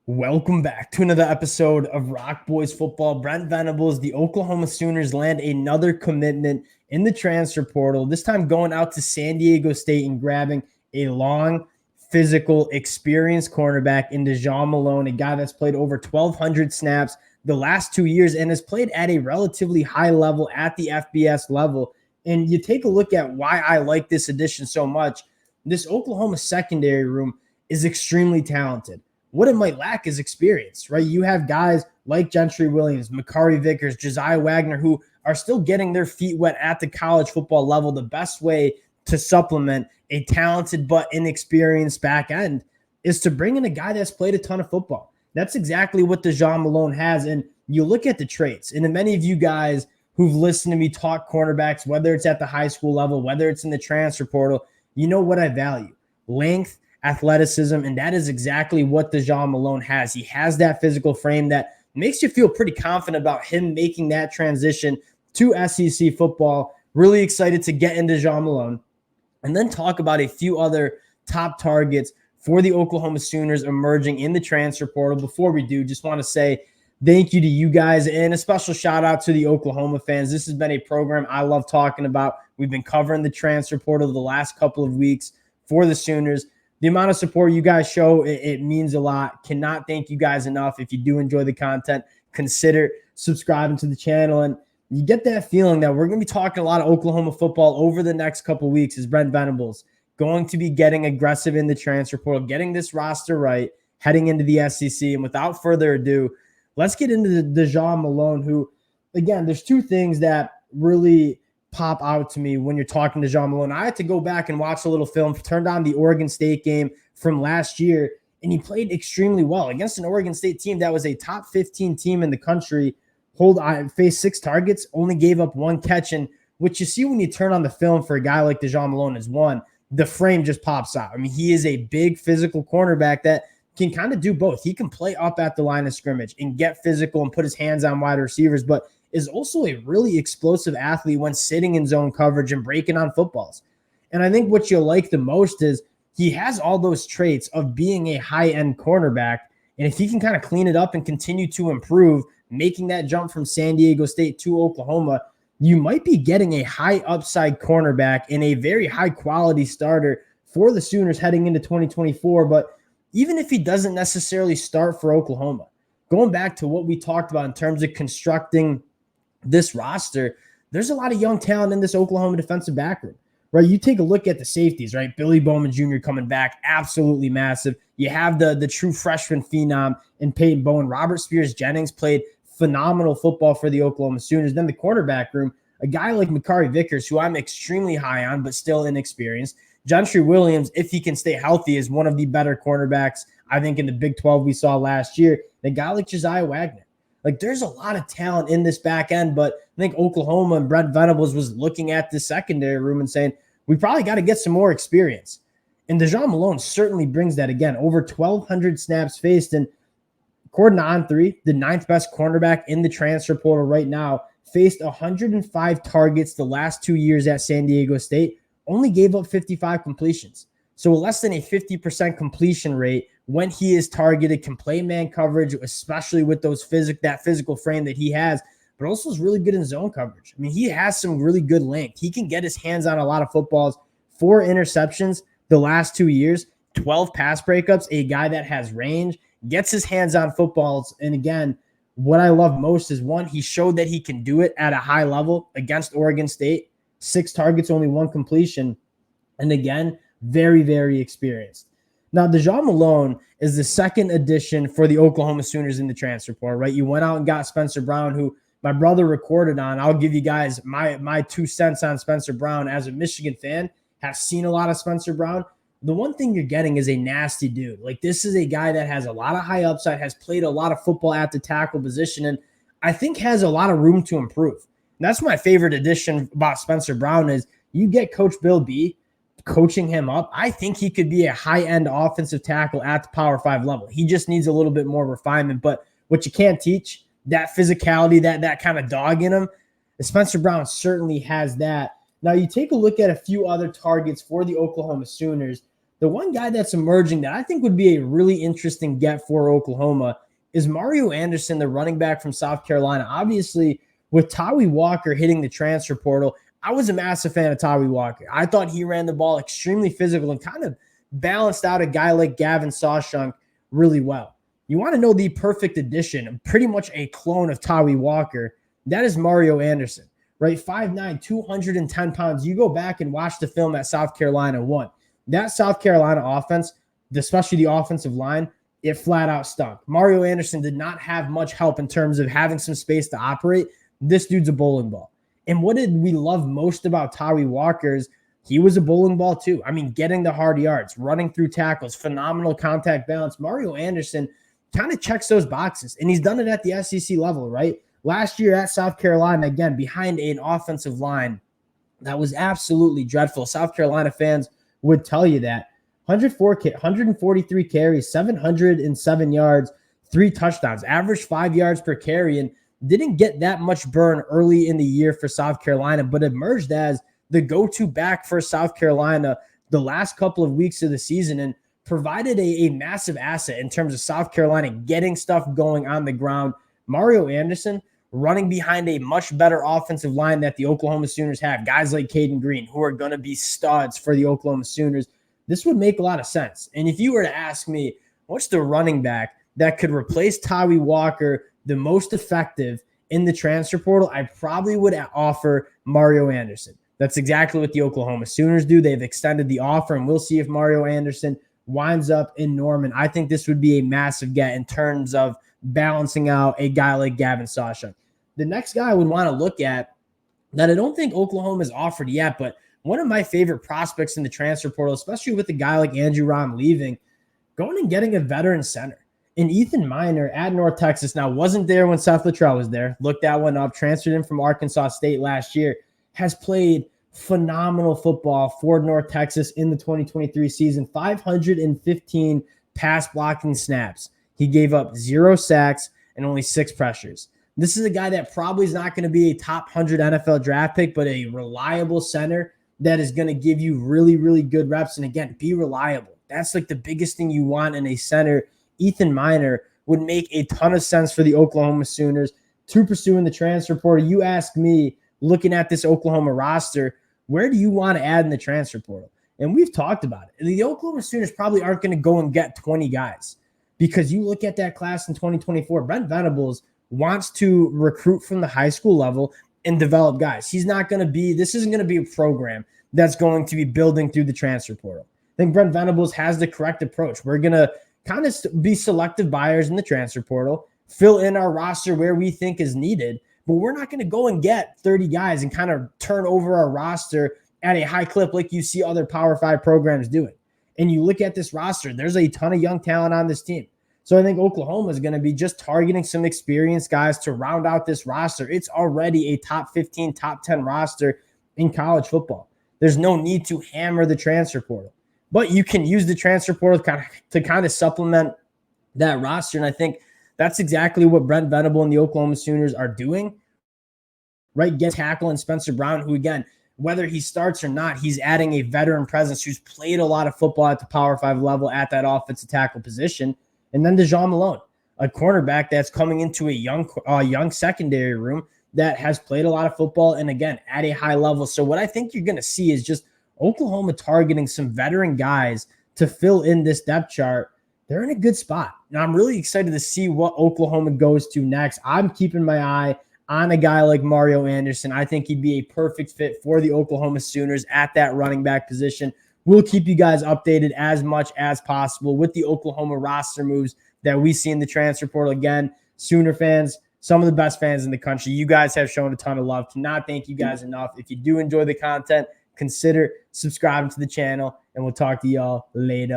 Welcome back to another episode of Rock Boys Football. Brent Venables, the Oklahoma Sooners land another commitment in the transfer portal, this time going out to San Diego State and grabbing a long, physical, experienced cornerback in Dezjhon Malone, a guy that's played over 1,200 snaps the last 2 years and has played at a relatively high level at the FBS level. And you take a look at why I like this addition so much. This Oklahoma secondary room is extremely talented. What it might lack is experience, right? You have guys like Gentry Williams, Makari Vickers, Josiah Wagner, who are still getting their feet wet at the college football level. The best way to supplement a talented but inexperienced back end is to bring in a guy that's played a ton of football. That's exactly what Dezjhon Malone has. And you look at the traits, and many of you guys who've listened to me talk cornerbacks, whether it's at the high school level, whether it's in the transfer portal, you know what I value: length, athleticism, and that is exactly what Dezjhon Malone has. He has that physical frame that makes you feel pretty confident about him making that transition to SEC football. Really excited to get into Dezjhon Malone and then talk about a few other top targets for the Oklahoma Sooners emerging in the transfer portal. Before we do, just want to say thank you to you guys and a special shout out to the Oklahoma fans. This has been a program I love talking about. We've been covering the transfer portal the last couple of weeks for the Sooners. The amount of support you guys show, it means a lot. Cannot thank you guys enough. If you do enjoy the content, consider subscribing to the channel. And you get that feeling that we're going to be talking a lot of Oklahoma football over the next couple of weeks. Is Brent Venables going to be getting aggressive in the transfer portal, getting this roster right, heading into the SEC? And without further ado, let's get into Dezjhon Malone, who, again, there's two things that really pop out to me when you're talking to Dezjhon Malone. I had to go back and watch a little film, turned on the Oregon State game from last year, and he played extremely well against an Oregon State team that was a top 15 team in the country. Faced 6 targets, only gave up 1 catch. And what you see when you turn on the film for a guy like Dezjhon Malone is, one, the frame just pops out. I mean, he is a big physical cornerback that can kind of do both. He can play up at the line of scrimmage and get physical and put his hands on wide receivers, but is also a really explosive athlete when sitting in zone coverage and breaking on footballs. And I think what you'll like the most is he has all those traits of being a high-end cornerback. And if he can kind of clean it up and continue to improve, making that jump from San Diego State to Oklahoma, you might be getting a high upside cornerback and a very high-quality starter for the Sooners heading into 2024. But even if he doesn't necessarily start for Oklahoma, going back to what we talked about in terms of constructing this roster, there's a lot of young talent in this Oklahoma defensive backroom, right? You take a look at the safeties, right? Billy Bowman Jr. coming back, absolutely massive. You have the true freshman phenom in Peyton Bowen. Robert Spears-Jennings played phenomenal football for the Oklahoma Sooners. Then the cornerback room, a guy like Makari Vickers, who I'm extremely high on, but still inexperienced. Gentry Williams, if he can stay healthy, is one of the better cornerbacks, I think, in the Big 12 we saw last year. A guy like Josiah Wagner. Like, there's a lot of talent in this back end, but I think Oklahoma and Brent Venables was looking at the secondary room and saying, we probably got to get some more experience. And Dezjhon Malone certainly brings that. Again, over 1,200 snaps faced. And according to On3, the 9th best cornerback in the transfer portal right now, faced 105 targets the last 2 years at San Diego State, only gave up 55 completions. So less than a 50% completion rate when he is targeted, can play man coverage, especially with that physical frame that he has, but also is really good in zone coverage. I mean, he has some really good length. He can get his hands on a lot of footballs. 4 interceptions the last 2 years, 12 pass breakups, a guy that has range, gets his hands on footballs. And again, what I love most is, one, he showed that he can do it at a high level against Oregon State. 6 targets, only 1 completion. And again, very, very experienced. Now, Dezjhon Malone is the second addition for the Oklahoma Sooners in the transfer portal, right? You went out and got Spencer Brown, who my brother recorded on. I'll give you guys my 2 cents on Spencer Brown. As a Michigan fan, have seen a lot of Spencer Brown. The one thing you're getting is a nasty dude. Like, this is a guy that has a lot of high upside, has played a lot of football at the tackle position, and I think has a lot of room to improve. And that's my favorite addition about Spencer Brown is you get Coach Bill B coaching him up. I think he could be a high-end offensive tackle at the Power 5 level. He just needs a little bit more refinement. But what you can't teach, that physicality, that kind of dog in him, Spencer Brown certainly has that. Now, you take a look at a few other targets for the Oklahoma Sooners. The one guy that's emerging that I think would be a really interesting get for Oklahoma is Mario Anderson, the running back from South Carolina. Obviously, with Tawee Walker hitting the transfer portal, I was a massive fan of Tawee Walker. I thought he ran the ball extremely physical and kind of balanced out a guy like Gavin Sawchuk really well. You want to know the perfect addition, pretty much a clone of Tawee Walker, that is Mario Anderson, right? 5'9", 210 pounds. You go back and watch the film at South Carolina 1. That South Carolina offense, especially the offensive line, it flat out stunk. Mario Anderson did not have much help in terms of having some space to operate. This dude's a bowling ball. And what did we love most about Tawee Walker is he was a bowling ball too. I mean, getting the hard yards, running through tackles, phenomenal contact balance. Mario Anderson kind of checks those boxes, and he's done it at the SEC level, right? Last year at South Carolina, again, behind an offensive line that was absolutely dreadful. South Carolina fans would tell you that. 143 carries, 707 yards, 3 touchdowns, averaged 5 yards per carry, and didn't get that much burn early in the year for South Carolina, but emerged as the go-to back for South Carolina the last couple of weeks of the season and provided a massive asset in terms of South Carolina getting stuff going on the ground. Mario Anderson running behind a much better offensive line that the Oklahoma Sooners have. Guys like Caden Green, who are going to be studs for the Oklahoma Sooners. This would make a lot of sense. And if you were to ask me, what's the running back that could replace Tawee Walker the most effective in the transfer portal, I probably would offer Mario Anderson. That's exactly what the Oklahoma Sooners do. They've extended the offer, and we'll see if Mario Anderson winds up in Norman. I think this would be a massive get in terms of balancing out a guy like Gavin Sawchuk. The next guy I would want to look at that I don't think Oklahoma has offered yet, but one of my favorite prospects in the transfer portal, especially with a guy like Andrew Rahm leaving, going and getting a veteran center. And Ethan Miner at North Texas now wasn't there when Seth Luttrell was there. Looked that one up, transferred in from Arkansas State last year, has played phenomenal football for North Texas in the 2023 season, 515 pass blocking snaps. He gave up 0 sacks and only 6 pressures. This is a guy that probably is not going to be a top 100 NFL draft pick, but a reliable center that is going to give you really, really good reps. And again, be reliable. That's like the biggest thing you want in a center. Ethan Miner would make a ton of sense for the Oklahoma Sooners to pursue in the transfer portal. You ask me, looking at this Oklahoma roster, where do you want to add in the transfer portal? And we've talked about it. The Oklahoma Sooners probably aren't going to go and get 20 guys because you look at that class in 2024, Brent Venables wants to recruit from the high school level and develop guys. This isn't going to be a program that's going to be building through the transfer portal. I think Brent Venables has the correct approach. We're going to kind of be selective buyers in the transfer portal, fill in our roster where we think is needed, but we're not going to go and get 30 guys and kind of turn over our roster at a high clip like you see other Power 5 programs doing. And you look at this roster, there's a ton of young talent on this team. So I think Oklahoma is going to be just targeting some experienced guys to round out this roster. It's already a top 15, top 10 roster in college football. There's no need to hammer the transfer portal. But you can use the transfer portal to kind of supplement that roster. And I think that's exactly what Brent Venables and the Oklahoma Sooners are doing. Right? Get tackle and Spencer Brown, who, again, whether he starts or not, he's adding a veteran presence who's played a lot of football at the Power 5 level at that offensive tackle position. And then Dezjhon Malone, a cornerback that's coming into a young secondary room that has played a lot of football and, again, at a high level. So what I think you're going to see is just Oklahoma targeting some veteran guys to fill in this depth chart. They're in a good spot. Now, I'm really excited to see what Oklahoma goes to next. I'm keeping my eye on a guy like Mario Anderson. I think he'd be a perfect fit for the Oklahoma Sooners at that running back position. We'll keep you guys updated as much as possible with the Oklahoma roster moves that we see in the transfer portal. Again, Sooner fans, some of the best fans in the country. You guys have shown a ton of love. Cannot thank you guys enough. If you do enjoy the content, consider subscribing to the channel, and we'll talk to y'all later.